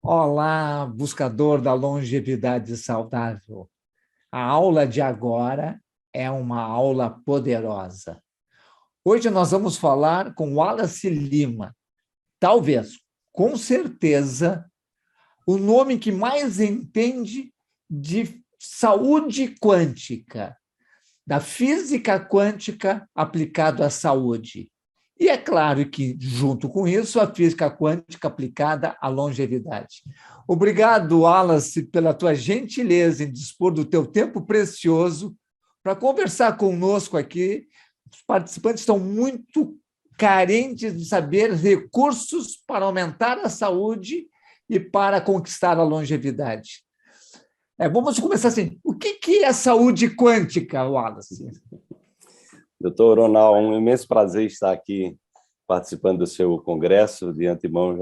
Olá, buscador da longevidade saudável. A aula de agora é uma aula poderosa. Hoje nós vamos falar com Wallace Lima, talvez, com certeza, o nome que mais entende de saúde quântica, da física quântica aplicada à saúde. E é claro que, junto com isso, a física quântica aplicada à longevidade. Obrigado, Wallace, pela tua gentileza em dispor do teu tempo precioso para conversar conosco aqui. Os participantes estão muito carentes de saber recursos para aumentar a saúde e para conquistar a longevidade. Vamos começar assim. O que é saúde quântica, Wallace? Doutor Ronald, um imenso prazer estar aqui participando do seu congresso. De antemão,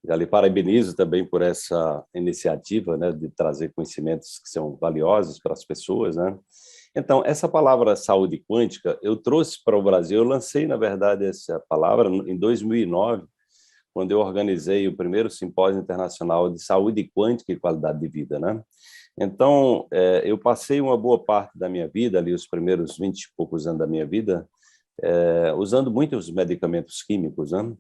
já lhe parabenizo também por essa iniciativa, né, de trazer conhecimentos que são valiosos para as pessoas, né? Então, essa palavra saúde quântica, eu trouxe para o Brasil, eu lancei, na verdade, essa palavra em 2009, quando eu organizei o primeiro simpósio internacional de saúde quântica e qualidade de vida, né? Então, eu passei uma boa parte da minha vida, ali os primeiros 20 e poucos anos da minha vida, usando muitos medicamentos químicos, né?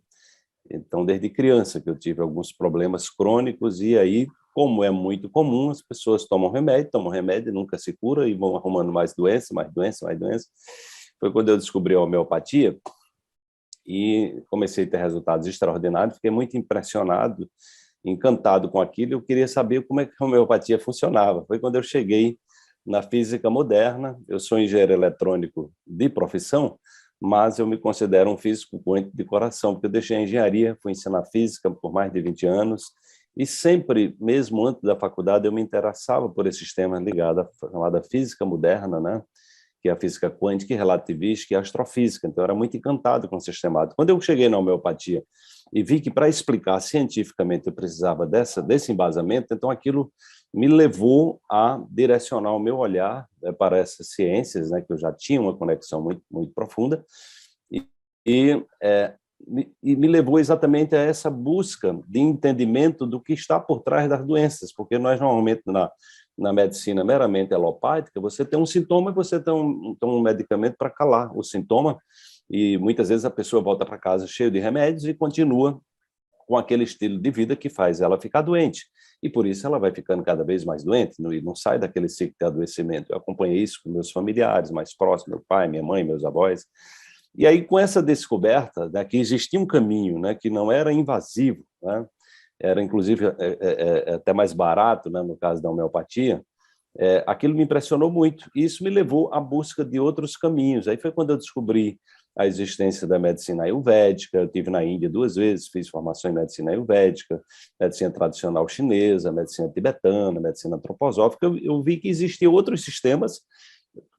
Então, desde criança que eu tive alguns problemas crônicos, e aí, como é muito comum, as pessoas tomam remédio, nunca se cura, e vão arrumando mais doença, mais doença, mais doença. Foi quando eu descobri a homeopatia, e comecei a ter resultados extraordinários, fiquei muito impressionado, encantado com aquilo, eu queria saber como é que a homeopatia funcionava. Foi quando eu cheguei na física moderna. Eu sou engenheiro eletrônico de profissão, mas eu me considero um físico quântico de coração, porque eu deixei a engenharia, fui ensinar física por mais de 20 anos, e sempre, mesmo antes da faculdade, eu me interessava por esses temas ligados à chamada física moderna, né? Que é a física quântica, relativística e astrofísica. Então, eu era muito encantado com o sistema. Quando eu cheguei na homeopatia e vi que, para explicar cientificamente, eu precisava desse embasamento, então aquilo me levou a direcionar o meu olhar, né, para essas ciências, né, que eu já tinha uma conexão muito, muito profunda, e me levou exatamente a essa busca de entendimento do que está por trás das doenças, porque nós, normalmente, na medicina meramente alopática, você tem um sintoma e você tem um medicamento para calar o sintoma, e muitas vezes a pessoa volta para casa cheia de remédios e continua com aquele estilo de vida que faz ela ficar doente. E por isso ela vai ficando cada vez mais doente e não sai daquele ciclo de adoecimento. Eu acompanhei isso com meus familiares mais próximos, meu pai, minha mãe, meus avós. E aí, com essa descoberta, né, que existia um caminho, né, que não era invasivo, né, era inclusive até mais barato, né, no caso da homeopatia, aquilo me impressionou muito. E isso me levou à busca de outros caminhos. Aí foi quando eu descobri a existência da medicina ayurvédica. Eu estive na Índia 2 vezes, fiz formação em medicina ayurvédica, medicina tradicional chinesa, medicina tibetana, medicina antroposófica. Eu vi que existiam outros sistemas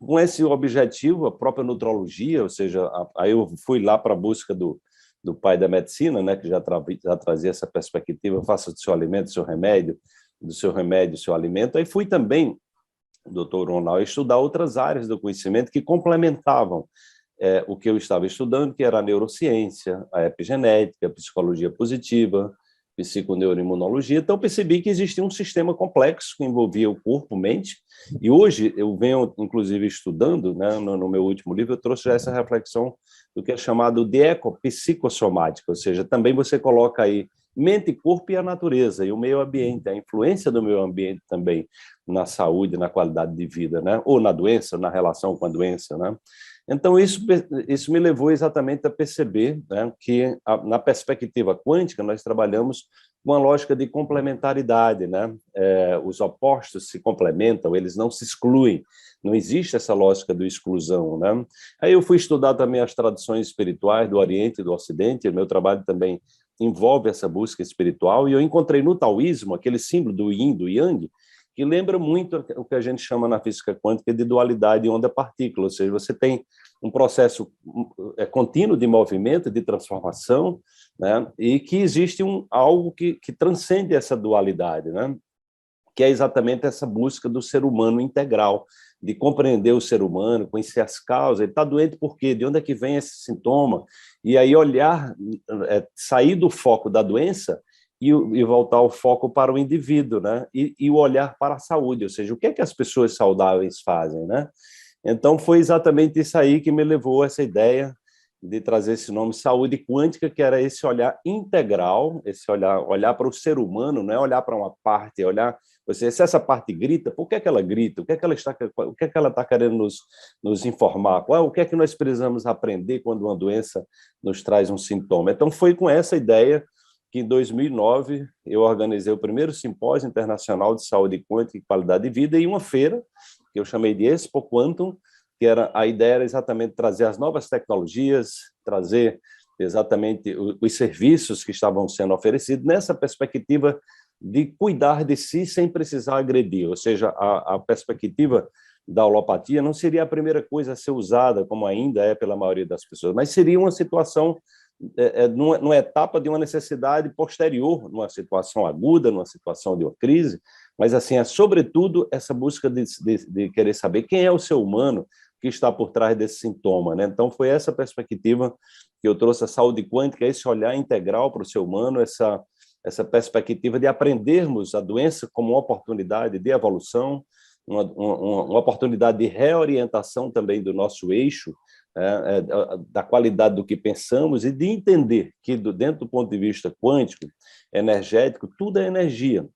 com esse objetivo, a própria nutrologia, ou seja, aí eu fui lá para a busca do pai da medicina, né, que já trazia essa perspectiva: faça do seu alimento seu remédio, do seu remédio seu alimento. Aí fui também, doutor Ronald, estudar outras áreas do conhecimento que complementavam o que eu estava estudando, que era a neurociência, a epigenética, a psicologia positiva, psiconeuroimunologia. Então, percebi que existia um sistema complexo que envolvia o corpo, mente, e hoje eu venho, inclusive, estudando, né, no meu último livro, eu trouxe já essa reflexão do que é chamado de ecopsicossomática, ou seja, também você coloca aí mente, corpo e a natureza, e o meio ambiente, a influência do meio ambiente também na saúde, na qualidade de vida, né, ou na doença, na relação com a doença, né. Então, isso me levou exatamente a perceber, né, que, na perspectiva quântica, nós trabalhamos com uma lógica de complementaridade, né? Os opostos se complementam, eles não se excluem, não existe essa lógica de exclusão, né? Aí eu fui estudar também as tradições espirituais do Oriente e do Ocidente, o meu trabalho também envolve essa busca espiritual, e eu encontrei no taoísmo aquele símbolo do yin, do yang, que lembra muito o que a gente chama na física quântica de dualidade onda-partícula, ou seja, você tem um processo contínuo de movimento, de transformação, né, e que existe algo que transcende essa dualidade, né? que é exatamente essa busca do ser humano integral, de compreender o ser humano, conhecer as causas. Ele está doente por quê? De onde é que vem esse sintoma? E aí olhar, sair do foco da doença e voltar o foco para o indivíduo, né? E o olhar para a saúde, ou seja, o que é que as pessoas saudáveis fazem, né? Então, foi exatamente isso aí que me levou a essa ideia de trazer esse nome saúde quântica, que era esse olhar integral, esse olhar para o ser humano, não é olhar para uma parte, é olhar, se essa parte grita, por que é que ela grita? O que é que ela está querendo nos informar? O que é que nós precisamos aprender quando uma doença nos traz um sintoma? Então, foi com essa ideia que, em 2009, eu organizei o primeiro simpósio internacional de saúde quântica e qualidade de vida e uma feira, que eu chamei de Expo Quantum, que a ideia era exatamente trazer as novas tecnologias, trazer exatamente os serviços que estavam sendo oferecidos nessa perspectiva de cuidar de si sem precisar agredir, ou seja, a perspectiva da alopatia não seria a primeira coisa a ser usada, como ainda é pela maioria das pessoas, mas seria uma situação, numa etapa de uma necessidade posterior, numa situação aguda, numa situação de uma crise, mas, assim, é sobretudo essa busca de querer saber quem é o ser humano que está por trás desse sintoma, né? Então, foi essa perspectiva que eu trouxe a saúde quântica, esse olhar integral para o ser humano, essa perspectiva de aprendermos a doença como uma oportunidade de evolução, uma oportunidade de reorientação também do nosso eixo, da qualidade do que pensamos e de entender que, dentro do ponto de vista quântico, energético, tudo é energia.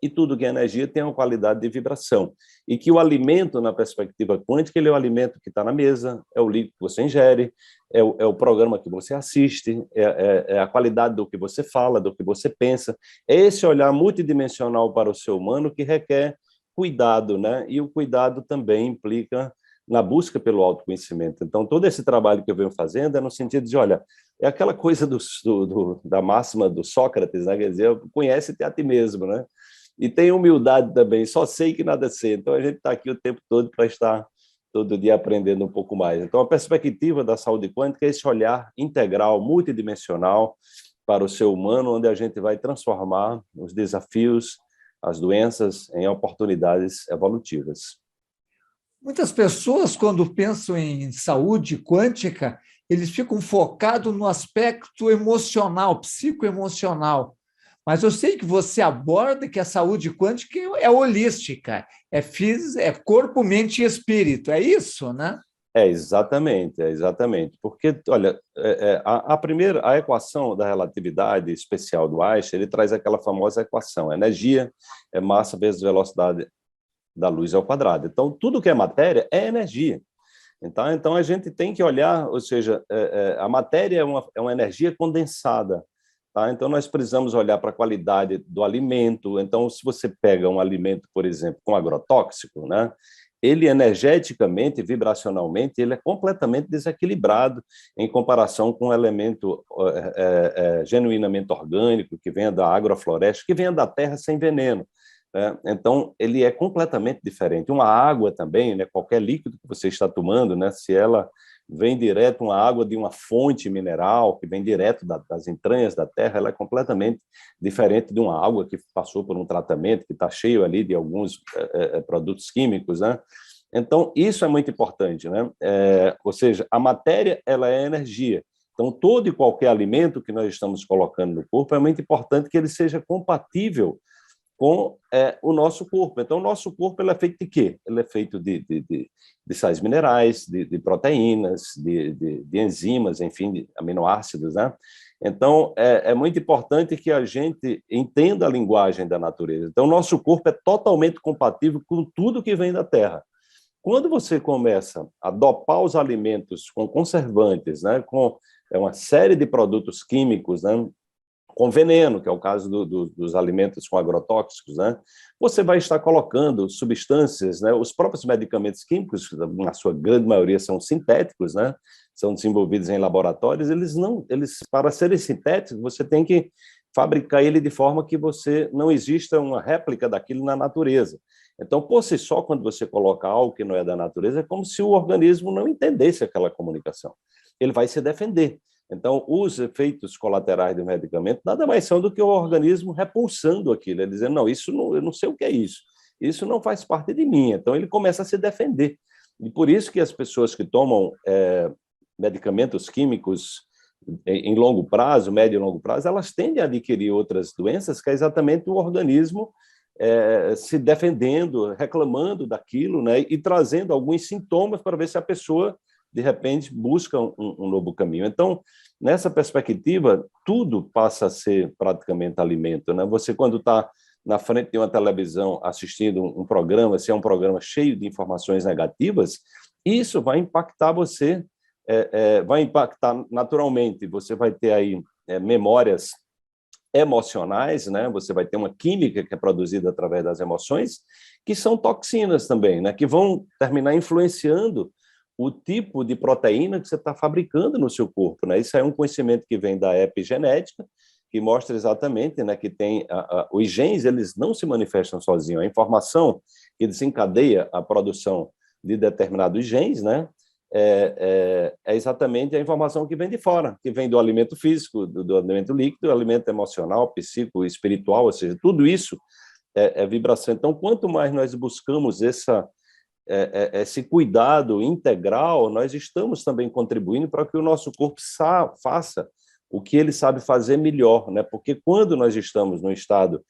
E tudo que é energia tem uma qualidade de vibração. E que o alimento, na perspectiva quântica, ele é o alimento que está na mesa, é o líquido que você ingere, é o programa que você assiste, é a qualidade do que você fala, do que você pensa. É esse olhar multidimensional para o ser humano que requer cuidado, né? E o cuidado também implica na busca pelo autoconhecimento. Então, todo esse trabalho que eu venho fazendo é no sentido de, olha, é aquela coisa da máxima do Sócrates, né? Quer dizer, conhece-te a ti mesmo, né? E tem humildade também, só sei que nada sei. Então, a gente está aqui o tempo todo para estar todo dia aprendendo um pouco mais. Então, a perspectiva da saúde quântica é esse olhar integral, multidimensional para o ser humano, onde a gente vai transformar os desafios, as doenças, em oportunidades evolutivas. Muitas pessoas, quando pensam em saúde quântica, eles ficam focados no aspecto emocional, psicoemocional. Mas eu sei que você aborda que a saúde quântica é holística, é corpo, mente e espírito, é isso, né? Exatamente. Porque, olha, a equação da relatividade especial do Einstein, ele traz aquela famosa equação, energia é massa vezes velocidade da luz ao quadrado. Então, tudo que é matéria é energia. Então a gente tem que olhar, ou seja, a matéria é uma energia condensada. Tá? Então, nós precisamos olhar para a qualidade do alimento. Então, se você pega um alimento, por exemplo, com agrotóxico, né? Ele energeticamente, vibracionalmente, ele é completamente desequilibrado em comparação com um elemento genuinamente orgânico, que venha da agrofloresta, que venha da terra sem veneno. Então, ele é completamente diferente. Uma água também, né? Qualquer líquido que você está tomando, né? Se ela vem direto, uma água de uma fonte mineral, que vem direto das entranhas da terra, ela é completamente diferente de uma água que passou por um tratamento, que está cheio ali de alguns produtos químicos, né? Então, isso é muito importante, né? Ou seja, a matéria, ela é energia. Então, todo e qualquer alimento que nós estamos colocando no corpo, é muito importante que ele seja compatível com o nosso corpo. Então, o nosso corpo ele é feito de quê? Ele é feito de sais minerais, de proteínas, de enzimas, enfim, de aminoácidos, né? Então, é muito importante que a gente entenda a linguagem da natureza. Então, o nosso corpo é totalmente compatível com tudo que vem da Terra. Quando você começa a dopar os alimentos com conservantes, né, com uma série de produtos químicos, né, com veneno, que é o caso dos alimentos com agrotóxicos, né? Você vai estar colocando substâncias, né? Os próprios medicamentos químicos, na sua grande maioria, são sintéticos, né? São desenvolvidos em laboratórios. Para serem sintéticos, você tem que fabricar ele de forma que não exista uma réplica daquilo na natureza. Então, por si só, quando você coloca algo que não é da natureza, é como se o organismo não entendesse aquela comunicação. Ele vai se defender. Então, os efeitos colaterais do medicamento nada mais são do que o organismo repulsando aquilo, ele dizendo, não, eu não sei o que é isso não faz parte de mim. Então, ele começa a se defender. E por isso que as pessoas que tomam medicamentos químicos em longo prazo, médio e longo prazo, elas tendem a adquirir outras doenças, que é exatamente o organismo se defendendo, reclamando daquilo, né, e trazendo alguns sintomas para ver se a pessoa, de repente, busca um novo caminho. Então, nessa perspectiva, tudo passa a ser praticamente alimento, né? Você, quando está na frente de uma televisão assistindo um programa, se é um programa cheio de informações negativas, isso vai impactar você, vai impactar naturalmente, você vai ter aí memórias emocionais, né? Você vai ter uma química que é produzida através das emoções, que são toxinas também, né? Que vão terminar influenciando o tipo de proteína que você está fabricando no seu corpo, né? Isso é um conhecimento que vem da epigenética, que mostra exatamente, né, que tem os genes, eles não se manifestam sozinhos. A informação que desencadeia a produção de determinados genes, né, é exatamente a informação que vem de fora, que vem do alimento físico, do alimento líquido, do alimento emocional, psíquico, espiritual, ou seja, tudo isso é vibração. Então, quanto mais nós buscamos esse cuidado integral, nós estamos também contribuindo para que o nosso corpo faça o que ele sabe fazer melhor, né? Porque quando nós estamos no estado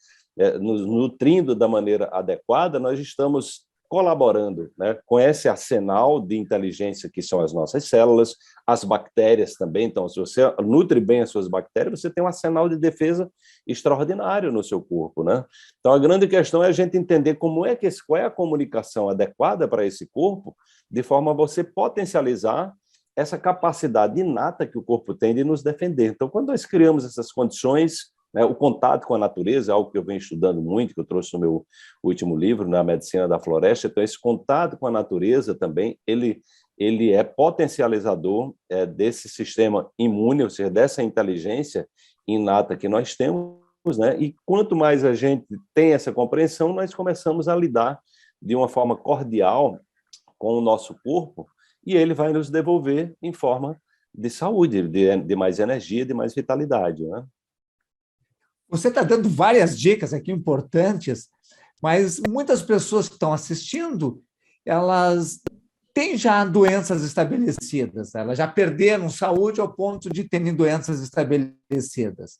nos nutrindo da maneira adequada, nós estamos colaborando, né, com esse arsenal de inteligência que são as nossas células, as bactérias também. Então, se você nutre bem as suas bactérias, você tem um arsenal de defesa extraordinário no seu corpo, né? Então, a grande questão é a gente entender qual é a comunicação adequada para esse corpo, de forma a você potencializar essa capacidade inata que o corpo tem de nos defender. Então, quando nós criamos essas condições, né, o contato com a natureza é algo que eu venho estudando muito, que eu trouxe no meu último livro, na Medicina da Floresta. Então, esse contato com a natureza também, ele é potencializador desse sistema imune, ou seja, dessa inteligência inata que nós temos, né? E quanto mais a gente tem essa compreensão, nós começamos a lidar de uma forma cordial com o nosso corpo, e ele vai nos devolver em forma de saúde, de mais energia, de mais vitalidade, né? Você está dando várias dicas aqui importantes, mas muitas pessoas que estão assistindo, elas têm já doenças estabelecidas, elas já perderam saúde ao ponto de terem doenças estabelecidas.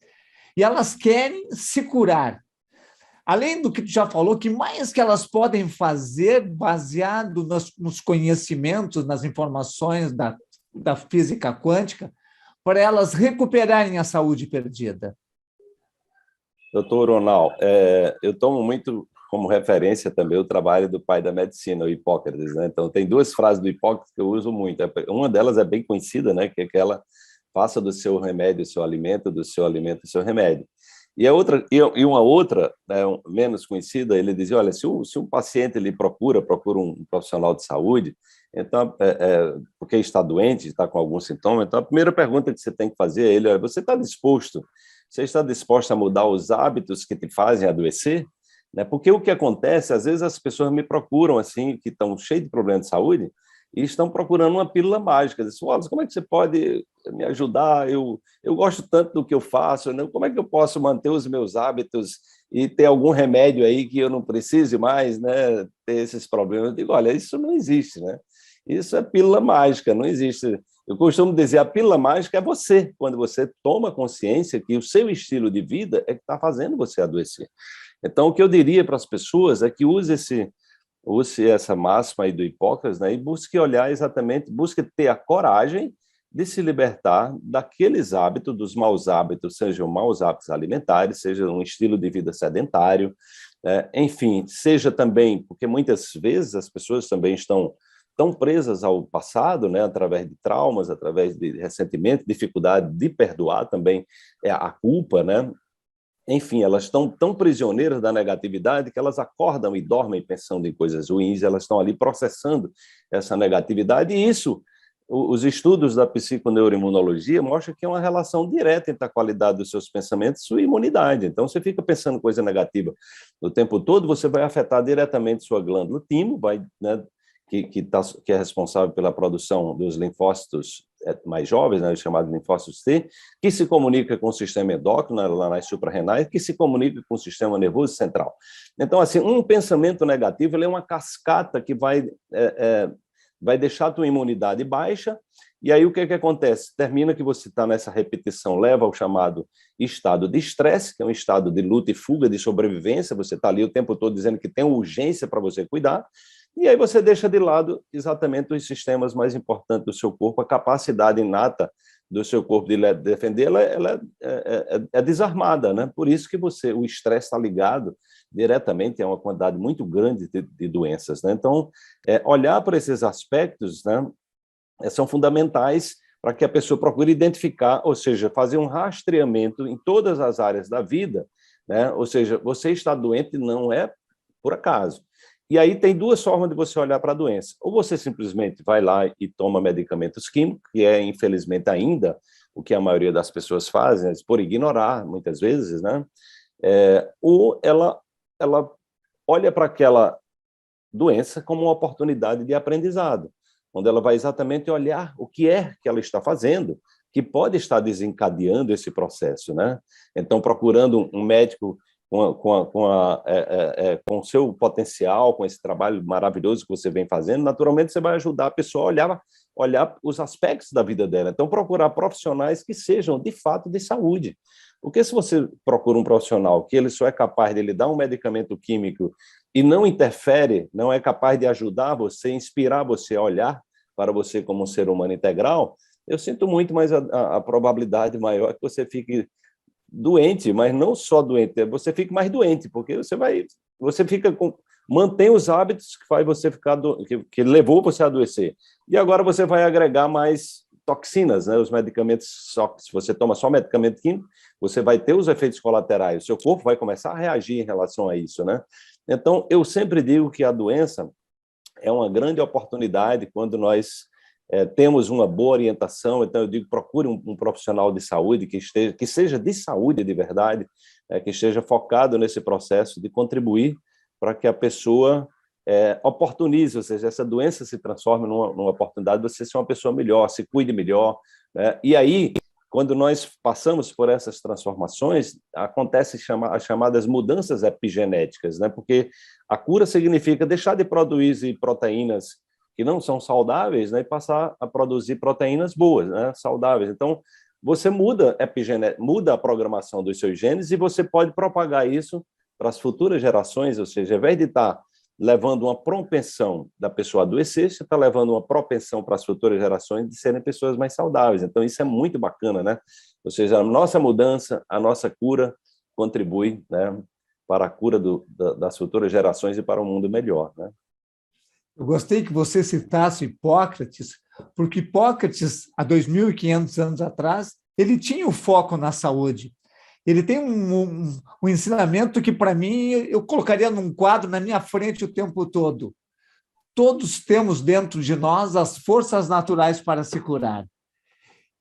E elas querem se curar. Além do que tu já falou, que mais que elas podem fazer baseado nos conhecimentos, nas informações da física quântica, para elas recuperarem a saúde perdida? Doutor Ronald, eu tomo muito como referência também o trabalho do pai da medicina, o Hipócrates, né? Então, tem duas frases do Hipócrates que eu uso muito. Uma delas é bem conhecida, né? Que é aquela: faça do seu remédio o seu alimento, do seu alimento o seu remédio. E uma outra, né, menos conhecida, ele dizia: olha, se um paciente ele procura um profissional de saúde, então, porque está doente, está com algum sintoma, então a primeira pergunta que você tem que fazer é ele: olha, você está disposto a mudar os hábitos que te fazem adoecer? Né? Porque o que acontece, às vezes as pessoas me procuram assim, que estão cheias de problemas de saúde, e estão procurando uma pílula mágica. Dizem: Wallace, como é que você pode me ajudar? Eu gosto tanto do que eu faço, né? Como é que eu posso manter os meus hábitos e ter algum remédio aí que eu não precise mais, né, ter esses problemas? Eu digo: olha, isso não existe, né? Isso é pílula mágica, não existe. Eu costumo dizer, a pílula mágica é você, quando você toma consciência que o seu estilo de vida é que está fazendo você adoecer. Então, o que eu diria para as pessoas é que use essa máxima aí do Hipócrates, né, e busque olhar exatamente, busque ter a coragem de se libertar daqueles hábitos, dos maus hábitos, sejam maus hábitos alimentares, seja um estilo de vida sedentário, enfim, seja também, porque muitas vezes as pessoas também estão tão presas ao passado, né, através de traumas, através de ressentimento, dificuldade de perdoar também a culpa, né? Enfim, elas estão tão prisioneiras da negatividade que elas acordam e dormem pensando em coisas ruins, elas estão ali processando essa negatividade, e isso, os estudos da psiconeuroimunologia mostram que é uma relação direta entre a qualidade dos seus pensamentos e sua imunidade. Então, você fica pensando coisa negativa o tempo todo, você vai afetar diretamente sua glândula timo, né, que é responsável pela produção dos linfócitos mais jovens, né, chamado linfócitos T, que se comunica com o sistema endócrino, lá nas suprarrenais, que se comunica com o sistema nervoso central. Então, assim, um pensamento negativo ele é uma cascata que vai deixar a tua imunidade baixa, e aí o que acontece? Termina que você está nessa repetição, leva ao chamado estado de estresse, que é um estado de luta e fuga, de sobrevivência, você está ali o tempo todo dizendo que tem urgência para você cuidar, e aí você deixa de lado exatamente os sistemas mais importantes do seu corpo, a capacidade inata do seu corpo de defender, ela é desarmada, né? Por isso que o estresse está ligado diretamente a uma quantidade muito grande de doenças, né? Então, olhar para esses aspectos, né, são fundamentais para que a pessoa procure identificar, ou seja, fazer um rastreamento em todas as áreas da vida, né? Ou seja, você está doente não é por acaso. E aí tem duas formas de você olhar para a doença. Ou você simplesmente vai lá e toma medicamentos químicos, que é, infelizmente, ainda o que a maioria das pessoas fazem, por ignorar, muitas vezes, né? Ou ela olha para aquela doença como uma oportunidade de aprendizado, onde ela vai exatamente olhar o que é que ela está fazendo, que pode estar desencadeando esse processo, né? Então, procurando um médico com o seu potencial, com esse trabalho maravilhoso que você vem fazendo, naturalmente você vai ajudar a pessoa a olhar os aspectos da vida dela. Então, procurar profissionais que sejam, de fato, de saúde. Porque se você procura um profissional que ele só é capaz de lhe dar um medicamento químico e não interfere, não é capaz de ajudar você, inspirar você a olhar para você como um ser humano integral, eu sinto muito, mas a probabilidade maior é que você fique doente, mas não só doente, você fica mais doente, porque você fica mantém os hábitos que faz você ficar que levou você a adoecer. E agora você vai agregar mais toxinas, né? Os medicamentos, se você toma só medicamento químico, você vai ter os efeitos colaterais, o seu corpo vai começar a reagir em relação a isso, né? Então, eu sempre digo que a doença é uma grande oportunidade quando nós temos uma boa orientação. Então, eu digo, procure um profissional de saúde que seja de saúde de verdade, que esteja focado nesse processo de contribuir para que a pessoa oportunize, ou seja, essa doença se transforme numa oportunidade de você ser uma pessoa melhor, se cuide melhor, né? E aí, quando nós passamos por essas transformações, acontecem as chamadas mudanças epigenéticas, né? Porque a cura significa deixar de produzir proteínas que não são saudáveis, né, e passar a produzir proteínas boas, né, saudáveis. Então, você muda a programação dos seus genes e você pode propagar isso para as futuras gerações, ou seja, ao invés de estar levando uma propensão da pessoa a adoecer, você está levando uma propensão para as futuras gerações de serem pessoas mais saudáveis. Então, isso é muito bacana, né? Ou seja, a nossa mudança, a nossa cura contribui, né, para a cura das futuras gerações e para um mundo melhor, né? Eu gostei que você citasse Hipócrates, porque Hipócrates, há 2.500 anos atrás, ele tinha o foco na saúde. Ele tem um ensinamento que, para mim, eu colocaria num quadro na minha frente o tempo todo. Todos temos dentro de nós as forças naturais para se curar.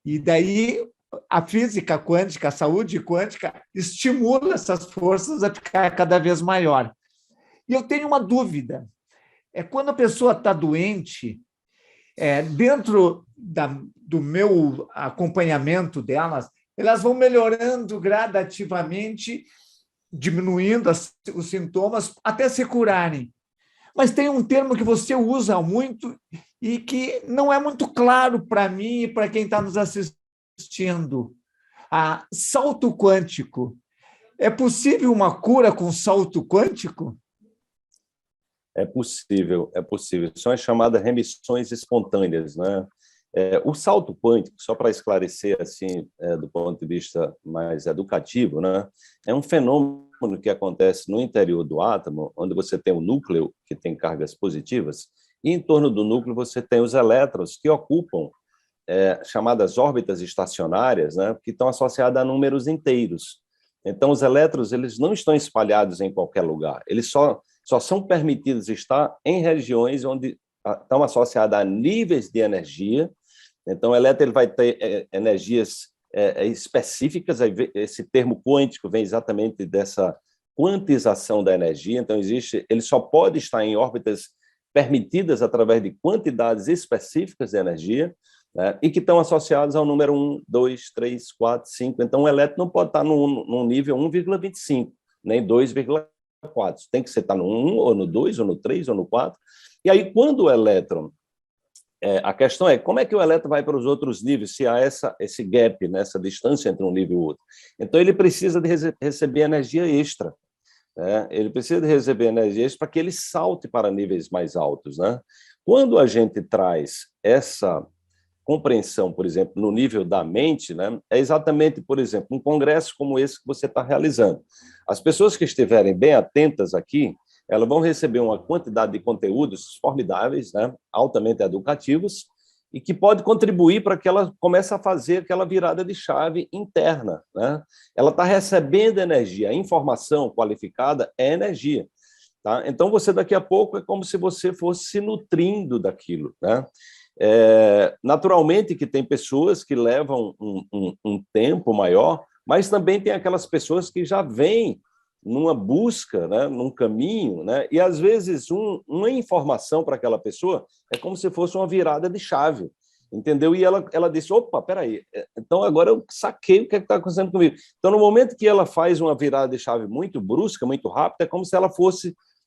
E daí a física quântica, a saúde quântica, estimula essas forças a ficar cada vez maior. E eu tenho uma dúvida. Quando a pessoa está doente, dentro do meu acompanhamento delas, elas vão melhorando gradativamente, diminuindo os sintomas até se curarem. Mas tem um termo que você usa muito e que não é muito claro para mim e para quem está nos assistindo. Salto quântico. É possível uma cura com salto quântico? É possível, é possível. São as chamadas remissões espontâneas, né? O salto quântico, só para esclarecer assim, do ponto de vista mais educativo, né, é um fenômeno que acontece no interior do átomo, onde você tem o núcleo, que tem cargas positivas, e em torno do núcleo você tem os elétrons que ocupam chamadas órbitas estacionárias, né, que estão associadas a números inteiros. Então, os elétrons eles não estão espalhados em qualquer lugar, eles só são permitidos estar em regiões onde estão associadas a níveis de energia. Então, o elétron ele vai ter energias específicas. Esse termo quântico vem exatamente dessa quantização da energia. Então, ele só pode estar em órbitas permitidas através de quantidades específicas de energia. né? E que estão associados ao número 1, 2, 3, 4, 5. Então, o elétron não pode estar num nível 1,25, nem 2,4. Tem que estar no 1, ou no 2, ou no 3, ou no 4. E aí, quando o elétron... a questão é como é que o elétron vai para os outros níveis, se há esse gap, né, essa distância entre um nível e o outro. Então, ele precisa de receber energia extra. Ele precisa de receber energia extra para que ele salte para níveis mais altos, né? Quando a gente traz essa compreensão, por exemplo, no nível da mente, né, é exatamente, por exemplo, um congresso como esse que você está realizando. As pessoas que estiverem bem atentas aqui, elas vão receber uma quantidade de conteúdos formidáveis, né, altamente educativos, e que pode contribuir para que ela comece a fazer aquela virada de chave interna, né? Ela está recebendo energia, a informação qualificada é energia. Tá? Então, você daqui a pouco é como se você fosse se nutrindo daquilo, né? Naturalmente que tem pessoas que levam um tempo maior, mas também tem aquelas pessoas que já vêm numa busca, né, num caminho, né, e às vezes uma informação para aquela pessoa é como se fosse uma virada de chave, entendeu? E ela disse, opa, peraí, então agora eu saquei o que está acontecendo comigo. Então, no momento que ela faz uma virada de chave muito brusca, muito rápida, é como se ela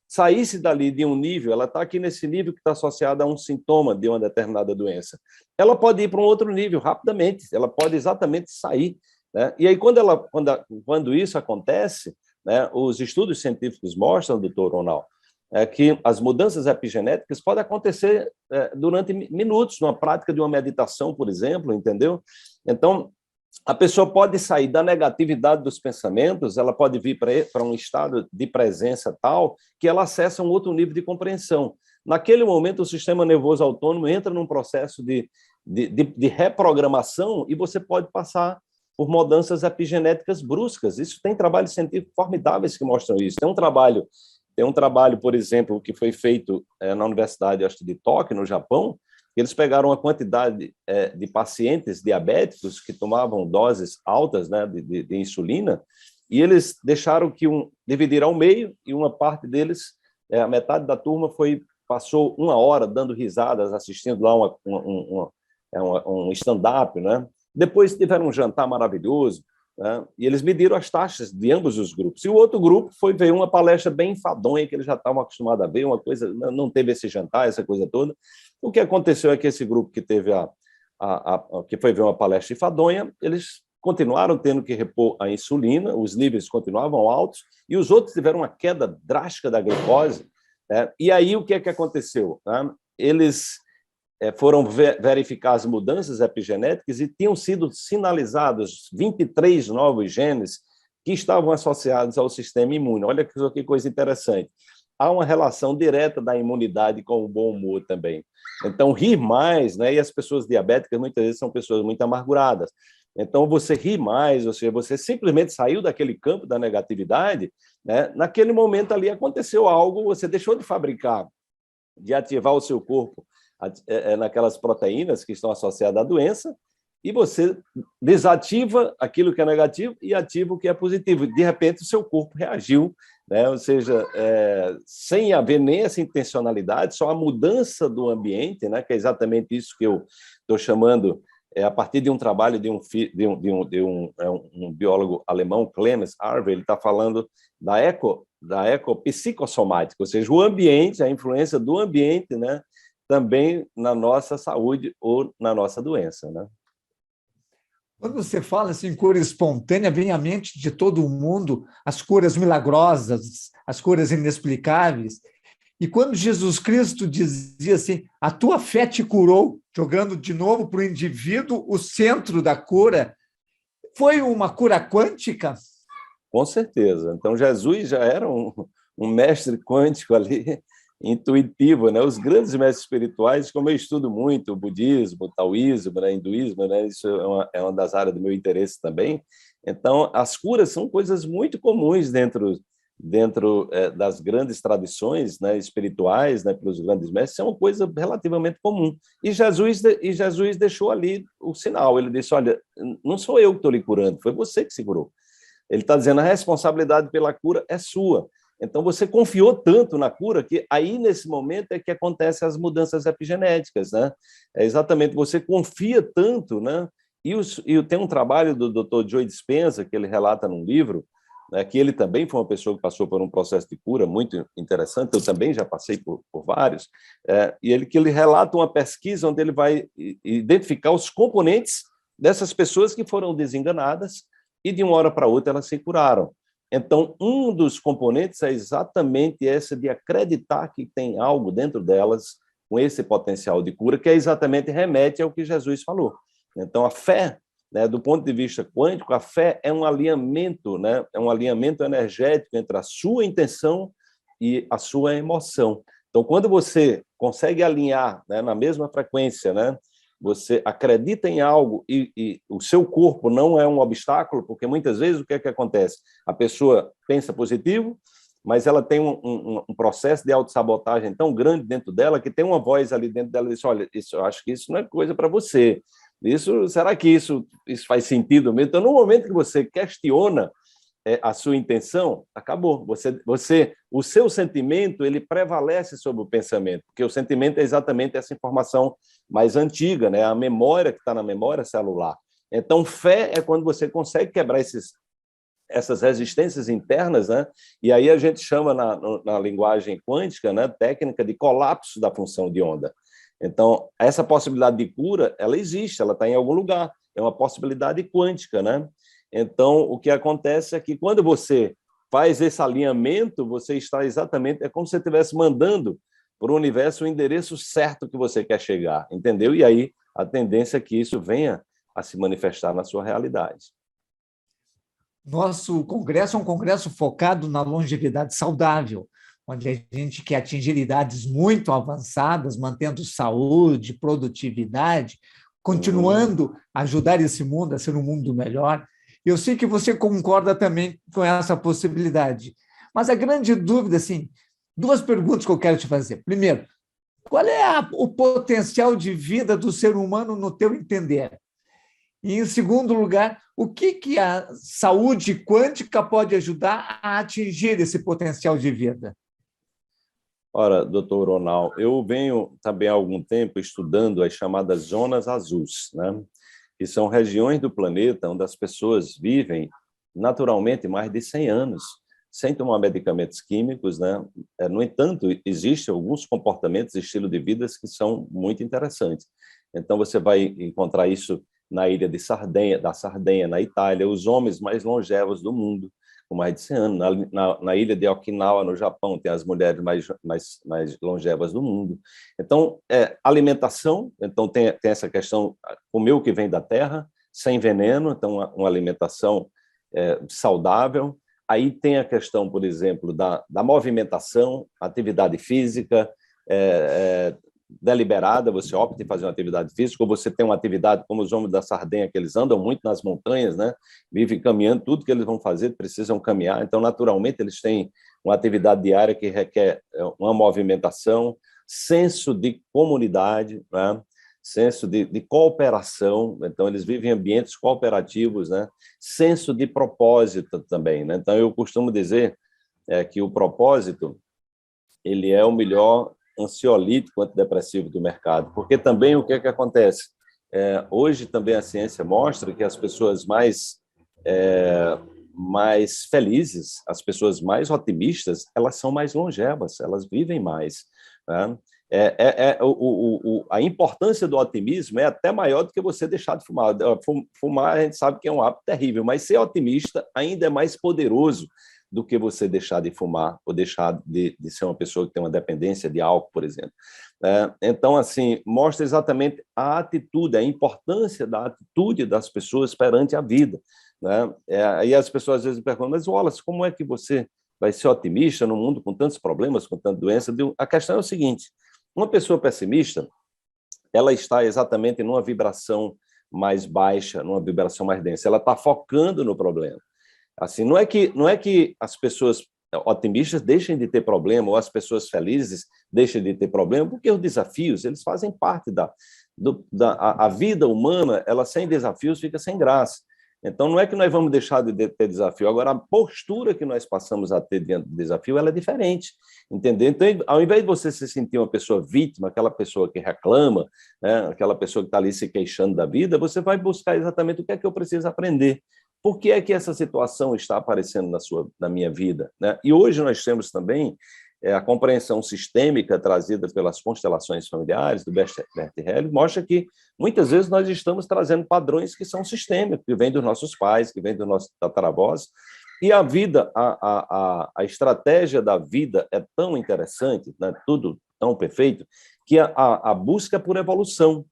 saísse dali de um nível, ela está aqui nesse nível que está associado a um sintoma de uma determinada doença. Ela pode ir para um outro nível rapidamente, ela pode exatamente sair, né? E aí, quando isso acontece, né, os estudos científicos mostram, doutor Ronald, que as mudanças epigenéticas podem acontecer durante minutos, numa prática de uma meditação, por exemplo, entendeu? Então, a pessoa pode sair da negatividade dos pensamentos, ela pode vir para um estado de presença tal que ela acessa um outro nível de compreensão. Naquele momento, o sistema nervoso autônomo entra num processo de reprogramação e você pode passar por mudanças epigenéticas bruscas. Isso tem trabalhos científicos formidáveis que mostram isso. Tem um trabalho, por exemplo, que foi feito na Universidade, acho, de Tóquio, no Japão. Eles pegaram uma quantidade de pacientes diabéticos que tomavam doses altas, né, de insulina, e eles deixaram dividir ao meio, e uma parte deles, a metade da turma passou 1 hora dando risadas, assistindo lá um stand-up, né? Depois tiveram um jantar maravilhoso, né? E eles mediram as taxas de ambos os grupos. E o outro grupo foi ver uma palestra bem enfadonha, que eles já estavam acostumados a ver, uma coisa, não teve esse jantar, essa coisa toda. O que aconteceu é que esse grupo que teve que foi ver uma palestra enfadonha, eles continuaram tendo que repor a insulina, os níveis continuavam altos, e os outros tiveram uma queda drástica da glicose, né? E aí o que é que aconteceu, né? Eles foram verificar as mudanças epigenéticas e tinham sido sinalizados 23 novos genes que estavam associados ao sistema imune. Olha que coisa interessante. Há uma relação direta da imunidade com o bom humor também. Então, rir mais, né? E as pessoas diabéticas, muitas vezes, são pessoas muito amarguradas. Então, você ri mais, ou seja, você simplesmente saiu daquele campo da negatividade, né? Naquele momento ali aconteceu algo, você deixou de fabricar, de ativar o seu corpo naquelas proteínas que estão associadas à doença, e você desativa aquilo que é negativo e ativa o que é positivo. De repente, o seu corpo reagiu, né? Ou seja, sem haver nem essa intencionalidade, só a mudança do ambiente, né? Que é exatamente isso que eu estou chamando, a partir de um trabalho de um biólogo alemão, Clemens Harvey, ele está falando da ecopsicossomática, ou seja, o ambiente, a influência do ambiente, né? Também na nossa saúde ou na nossa doença, né? Quando você fala assim, em cura espontânea, vem à mente de todo mundo as curas milagrosas, as curas inexplicáveis. E quando Jesus Cristo dizia assim, a tua fé te curou, jogando de novo para o indivíduo o centro da cura, foi uma cura quântica? Com certeza. Então, Jesus já era um mestre quântico ali, intuitivo, né? Os grandes mestres espirituais, como eu estudo muito o budismo, o taoísmo, né? O hinduísmo, né? Isso é uma das áreas do meu interesse também. Então, as curas são coisas muito comuns dentro das grandes tradições, né, espirituais, né, pelos grandes mestres, é uma coisa relativamente comum. E Jesus deixou ali o sinal. Ele disse, olha, não sou eu que estou lhe curando, foi você que se curou. Ele está dizendo, a responsabilidade pela cura é sua. Então, você confiou tanto na cura que aí, nesse momento, é que acontecem as mudanças epigenéticas, né? É exatamente, você confia tanto, né? E tem um trabalho do Dr. Joe Dispenza, que ele relata num livro, né, que ele também foi uma pessoa que passou por um processo de cura muito interessante, eu também já passei por vários, e ele relata uma pesquisa onde ele vai identificar os componentes dessas pessoas que foram desenganadas e, de uma hora para outra, elas se curaram. Então, um dos componentes é exatamente esse de acreditar que tem algo dentro delas com esse potencial de cura, que é exatamente remete ao que Jesus falou. Então, a fé, né, do ponto de vista quântico, a fé é um alinhamento, né, é um alinhamento energético entre a sua intenção e a sua emoção. Então, quando você consegue alinhar, né, na mesma frequência, né, você acredita em algo e o seu corpo não é um obstáculo, porque muitas vezes o que é que acontece? A pessoa pensa positivo, mas ela tem um processo de autossabotagem tão grande dentro dela que tem uma voz ali dentro dela que diz, olha, eu acho que isso não é coisa para você. Será que isso faz sentido mesmo? Então, no momento que você questiona a sua intenção, acabou. O seu sentimento ele prevalece sobre o pensamento, porque o sentimento é exatamente essa informação mais antiga, né? A memória que está na memória celular. Então, fé é quando você consegue quebrar essas resistências internas, né? E aí a gente chama na linguagem quântica, né, técnica de colapso da função de onda. Então, essa possibilidade de cura, ela existe, ela está em algum lugar, é uma possibilidade quântica, né? Então, o que acontece é que quando você faz esse alinhamento, você está exatamente, é como se você estivesse mandando para o universo o endereço certo que você quer chegar, entendeu? E aí a tendência é que isso venha a se manifestar na sua realidade. Nosso congresso é um congresso focado na longevidade saudável, onde a gente quer atingir idades muito avançadas, mantendo saúde, produtividade, continuando a ajudar esse mundo a ser um mundo melhor. Eu sei que você concorda também com essa possibilidade. Mas a grande dúvida, assim, duas perguntas que eu quero te fazer. Primeiro, qual é o potencial de vida do ser humano no teu entender? E, em segundo lugar, o que a saúde quântica pode ajudar a atingir esse potencial de vida? Ora, doutor Ronald, eu venho também há algum tempo estudando as chamadas zonas azuis, né? Que são regiões do planeta onde as pessoas vivem naturalmente mais de 100 anos, sem tomar medicamentos químicos, né? No entanto, existem alguns comportamentos e estilo de vida que são muito interessantes. Então, você vai encontrar isso na ilha de Sardenha, na Itália, os homens mais longevos do mundo, com mais de 100 anos. Na ilha de Okinawa, no Japão, tem as mulheres mais longevas do mundo. Então, alimentação, então tem essa questão, comer o que vem da terra, sem veneno, então uma alimentação saudável. Aí tem a questão, por exemplo, da movimentação, atividade física, deliberada, você opta em fazer uma atividade física, ou você tem uma atividade como os homens da Sardenha, que eles andam muito nas montanhas, né? Vivem caminhando, tudo que eles vão fazer precisam caminhar, então naturalmente eles têm uma atividade diária que requer uma movimentação, senso de comunidade, né? Senso de cooperação, então eles vivem em ambientes cooperativos, né? Senso de propósito também, né? Então eu costumo dizer que o propósito ele é o melhor ansiolítico antidepressivo do mercado, porque também o que acontece? Hoje também a ciência mostra que as pessoas mais felizes, as pessoas mais otimistas, elas são mais longevas, elas vivem mais, né? A importância do otimismo é até maior do que você deixar de fumar. Fumar, a gente sabe que é um hábito terrível, mas ser otimista ainda é mais poderoso do que você deixar de fumar ou deixar de ser uma pessoa que tem uma dependência de álcool, por exemplo. Então, assim, mostra exatamente a atitude, a importância da atitude das pessoas perante a vida, né? Aí as pessoas às vezes me perguntam, mas Wallace, como é que você vai ser otimista num mundo com tantos problemas, com tanta doença? A questão é o seguinte, uma pessoa pessimista, ela está exatamente numa vibração mais baixa, numa vibração mais densa, ela está focando no problema. Assim, não é que as pessoas otimistas deixem de ter problema ou as pessoas felizes deixem de ter problema, porque os desafios eles fazem parte a vida humana, ela sem desafios fica sem graça. Então, não é que nós vamos deixar de ter desafio. Agora, a postura que nós passamos a ter diante do desafio, ela é diferente, entendeu? Então, ao invés de você se sentir uma pessoa vítima, aquela pessoa que reclama, né, aquela pessoa que está ali se queixando da vida, você vai buscar exatamente o que é que eu preciso aprender. Por que é que essa situação está aparecendo na minha vida, né? E hoje nós temos também a compreensão sistêmica trazida pelas constelações familiares do Bert Hellinger, mostra que muitas vezes nós estamos trazendo padrões que são sistêmicos, que vêm dos nossos pais, que vêm dos nossos tataravós, e a vida, a estratégia da vida é tão interessante, né? Tudo tão perfeito, que a busca é por evolução.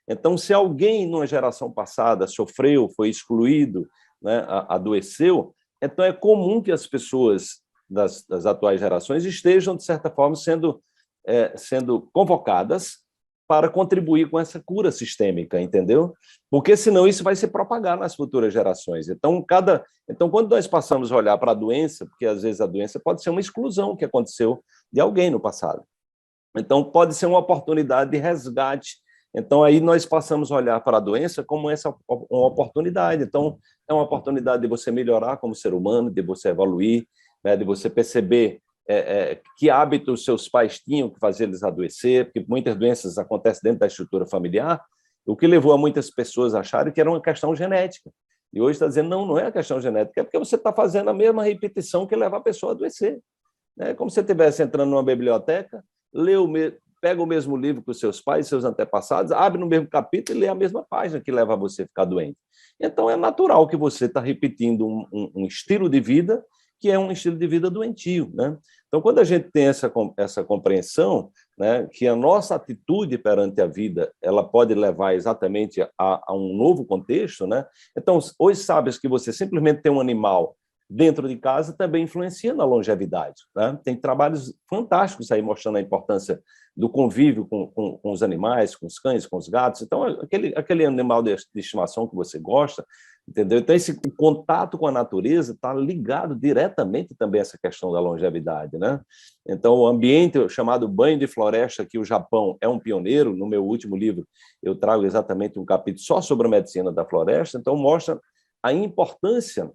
Então, se alguém numa geração passada sofreu, foi excluído, né, adoeceu, então é comum que as pessoas das atuais gerações estejam, de certa forma, sendo convocadas para contribuir com essa cura sistêmica, entendeu? Porque senão isso vai se propagar nas futuras gerações. Então, quando nós passamos a olhar para a doença, porque às vezes a doença pode ser uma exclusão que aconteceu de alguém no passado. Então, pode ser uma oportunidade de resgate. Então, aí nós passamos a olhar para a doença como uma oportunidade. Então, é uma oportunidade de você melhorar como ser humano, de você evoluir, né, de você perceber que hábitos seus pais tinham que fazer eles adoecer, porque muitas doenças acontecem dentro da estrutura familiar, o que levou a muitas pessoas a acharem que era uma questão genética. E hoje está dizendo, não, não é a questão genética, é porque você está fazendo a mesma repetição que leva a pessoa a adoecer. É como se você estivesse entrando numa biblioteca, pega o mesmo livro que os seus pais, seus antepassados, abre no mesmo capítulo e lê a mesma página que leva a você a ficar doente. Então, é natural que você está repetindo um estilo de vida que é um estilo de vida doentio, né? Então, quando a gente tem essa compreensão, né, que a nossa atitude perante a vida ela pode levar exatamente a um novo contexto, né? Então, hoje sabes que você simplesmente tem um animal dentro de casa também influencia na longevidade, né? Tem trabalhos fantásticos aí mostrando a importância do convívio com os animais, com os cães, com os gatos. Então, aquele animal de estimação que você gosta, entendeu? Então, esse contato com a natureza está ligado diretamente também a essa questão da longevidade, né? Então, o ambiente chamado banho de floresta, que o Japão é um pioneiro, no meu último livro eu trago exatamente um capítulo só sobre a medicina da floresta, então mostra a importância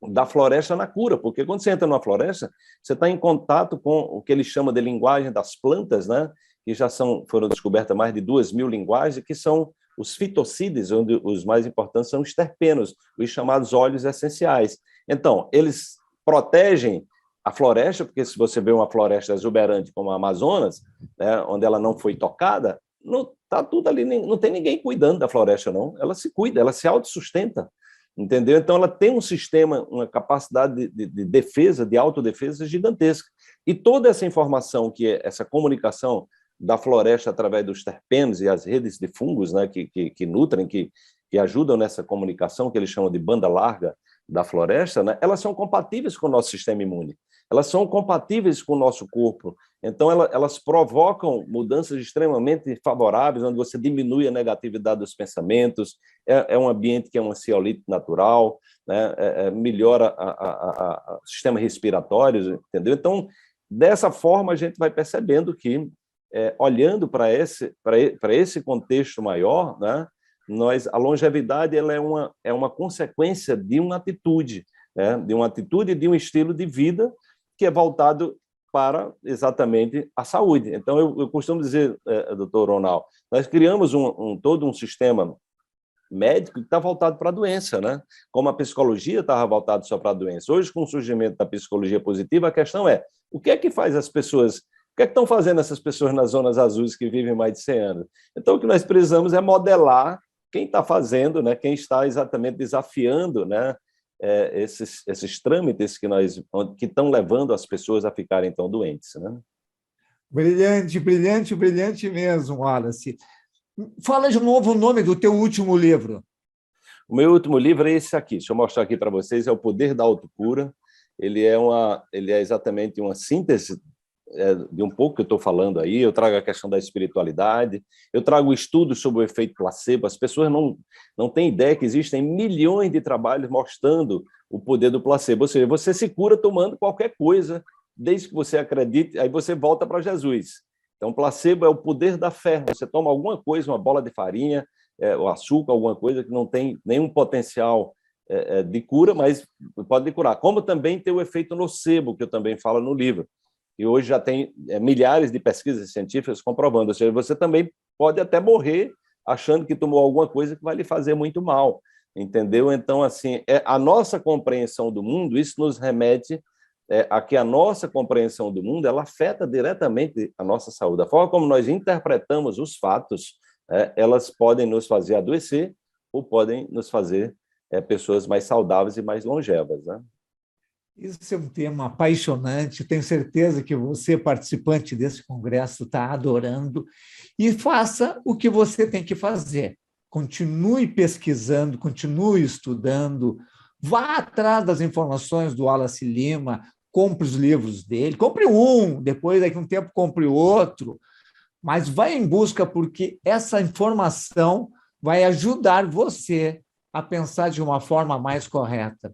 da floresta na cura, porque quando você entra numa floresta, você está em contato com o que eles chamam de linguagem das plantas, né? Que já foram descobertas mais de 2.000 linguagens, que são os fitocídios, onde os mais importantes são os terpenos, os chamados óleos essenciais. Então, eles protegem a floresta, porque se você vê uma floresta exuberante como a Amazonas, né, onde ela não foi tocada, não está tudo ali, não tem ninguém cuidando da floresta, não. Ela se cuida, ela se autossustenta. Entendeu? Então, ela tem um sistema, uma capacidade de defesa, de autodefesa gigantesca. E toda essa informação, que é essa comunicação da floresta através dos terpenos e as redes de fungos, né, que nutrem, que ajudam nessa comunicação, que eles chamam de banda larga da floresta, né, elas são compatíveis com o nosso sistema imune. Elas são compatíveis com o nosso corpo. Então, elas provocam mudanças extremamente favoráveis, onde você diminui a negatividade dos pensamentos, é um ambiente que é um ansiolítico natural, né? Melhora o sistema respiratório, entendeu? Então, dessa forma, a gente vai percebendo que, olhando para esse contexto maior, né, a longevidade ela é uma consequência de uma atitude, né, de uma atitude e de um estilo de vida que é voltado para exatamente a saúde. Então, eu costumo dizer, doutor Ronald, nós criamos todo um sistema médico que está voltado para a doença, né? Como a psicologia estava voltada só para a doença. Hoje, com o surgimento da psicologia positiva, a questão é, o que é que faz as pessoas, o que é que estão fazendo essas pessoas nas zonas azuis que vivem mais de 100 anos? Então, o que nós precisamos é modelar quem está fazendo, né? Quem está exatamente desafiando, né? Esses trâmites que estão levando as pessoas a ficarem tão doentes, né? Brilhante, brilhante, brilhante mesmo, Wallace. Fala de novo o nome do teu último livro. O meu último livro é esse aqui, deixa eu mostrar aqui para vocês, é O Poder da Autocura. Ele é exatamente uma síntese de um pouco que eu estou falando aí. Eu trago a questão da espiritualidade, eu trago estudos sobre o efeito placebo. As pessoas não têm ideia que existem milhões de trabalhos mostrando o poder do placebo. Ou seja, você se cura tomando qualquer coisa, desde que você acredite, aí você volta para Jesus. Então, placebo é o poder da fé. Você toma alguma coisa, uma bola de farinha, o açúcar, alguma coisa que não tem nenhum potencial de cura, mas pode curar. Como também tem o efeito nocebo, que eu também falo no livro. E hoje já tem milhares de pesquisas científicas comprovando. Ou seja, você também pode até morrer achando que tomou alguma coisa que vai lhe fazer muito mal. Entendeu? Então, assim, a nossa compreensão do mundo, isso nos remete a que a nossa compreensão do mundo ela afeta diretamente a nossa saúde. A forma como nós interpretamos os fatos, elas podem nos fazer adoecer ou podem nos fazer pessoas mais saudáveis e mais longevas, né? Isso é um tema apaixonante. Tenho certeza que você, participante desse congresso, está adorando. E faça o que você tem que fazer. Continue pesquisando, continue estudando, vá atrás das informações do Wallace Lima, compre os livros dele, compre um, depois, daqui a um tempo, compre outro, mas vá em busca, porque essa informação vai ajudar você a pensar de uma forma mais correta.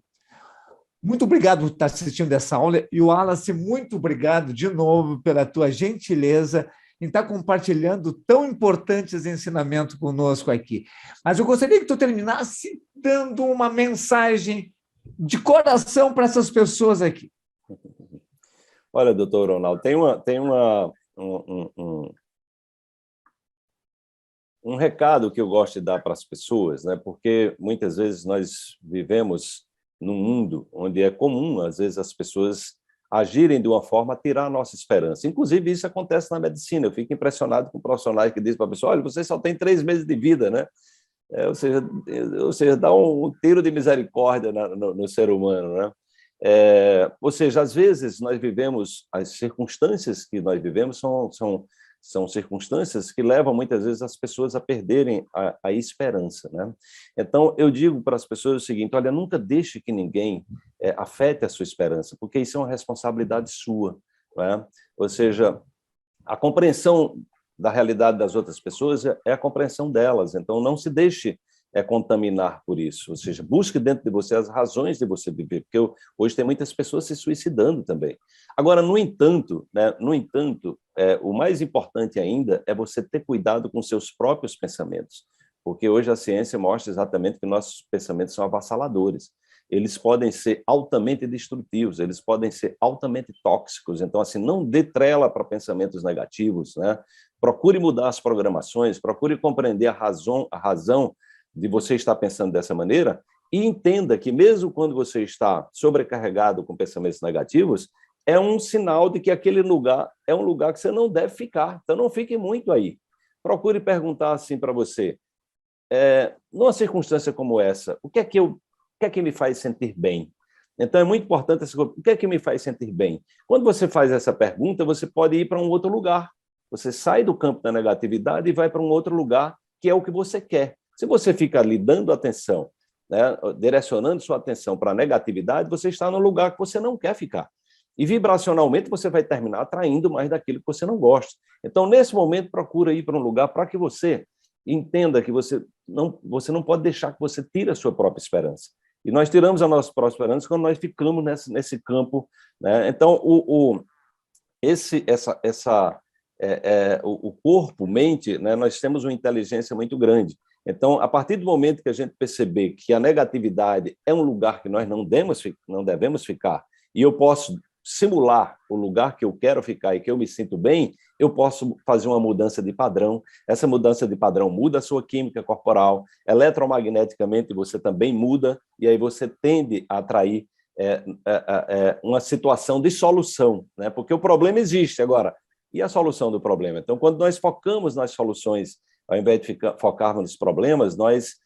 Muito obrigado por estar assistindo essa aula. E, Wallace, muito obrigado de novo pela tua gentileza em estar compartilhando tão importantes ensinamentos conosco aqui. Mas eu gostaria que tu terminasse dando uma mensagem de coração para essas pessoas aqui. Olha, doutor Ronaldo, tem um recado que eu gosto de dar para as pessoas, né? Porque muitas vezes nós vivemos num mundo onde é comum, às vezes, as pessoas agirem de uma forma a tirar a nossa esperança. Inclusive, isso acontece na medicina. Eu fico impressionado com profissionais que dizem para a pessoa, olha, você só tem 3 meses de vida, né? Ou seja, dá um tiro de misericórdia no ser humano, né? Ou seja, às vezes nós vivemos, as circunstâncias que nós vivemos são circunstâncias que levam muitas vezes as pessoas a perderem a esperança, né? Então, eu digo para as pessoas o seguinte, olha, nunca deixe que ninguém afete a sua esperança, porque isso é uma responsabilidade sua, né? Ou seja, a compreensão da realidade das outras pessoas é a compreensão delas, então não se deixe contaminar por isso, ou seja, busque dentro de você as razões de você viver, porque hoje tem muitas pessoas se suicidando também. Agora, no entanto, o mais importante ainda é você ter cuidado com seus próprios pensamentos, porque hoje a ciência mostra exatamente que nossos pensamentos são avassaladores. Eles podem ser altamente destrutivos, eles podem ser altamente tóxicos. Então, assim, não dê trela para pensamentos negativos, né? Procure mudar as programações, procure compreender a razão de você estar pensando dessa maneira e entenda que mesmo quando você está sobrecarregado com pensamentos negativos, é um sinal de que aquele lugar é um lugar que você não deve ficar. Então, não fique muito aí. Procure perguntar assim para você, numa circunstância como essa, o que é que me faz sentir bem? Então, é muito importante essa coisa, o que é que me faz sentir bem? Quando você faz essa pergunta, você pode ir para um outro lugar. Você sai do campo da negatividade e vai para um outro lugar, que é o que você quer. Se você fica ali dando atenção, né, direcionando sua atenção para a negatividade, você está no lugar que você não quer ficar. E vibracionalmente você vai terminar atraindo mais daquilo que você não gosta. Então, nesse momento, procura ir para um lugar para que você entenda que você não pode deixar que você tire a sua própria esperança. E nós tiramos a nossa própria esperança quando nós ficamos nesse campo, né? Então, o corpo, mente, né, nós temos uma inteligência muito grande. Então, a partir do momento que a gente perceber que a negatividade é um lugar que nós não devemos ficar, e eu posso simular o lugar que eu quero ficar e que eu me sinto bem, eu posso fazer uma mudança de padrão. Essa mudança de padrão muda a sua química corporal, eletromagneticamente você também muda, e aí você tende a atrair uma situação de solução, né? Porque o problema existe agora. E a solução do problema? Então, quando nós focamos nas soluções, ao invés de focarmos nos problemas, nós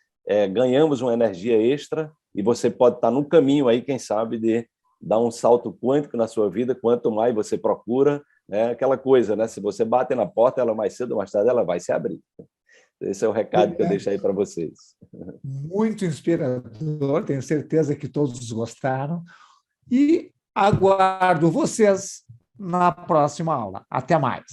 ganhamos uma energia extra e você pode estar no caminho aí, quem sabe, de dar um salto quântico na sua vida. Quanto mais você procura, né, aquela coisa, né? Se você bate na porta, ela mais cedo ou mais tarde ela vai se abrir. Esse é o recado que eu deixo aí para vocês. Muito inspirador, tenho certeza que todos gostaram. E aguardo vocês na próxima aula. Até mais.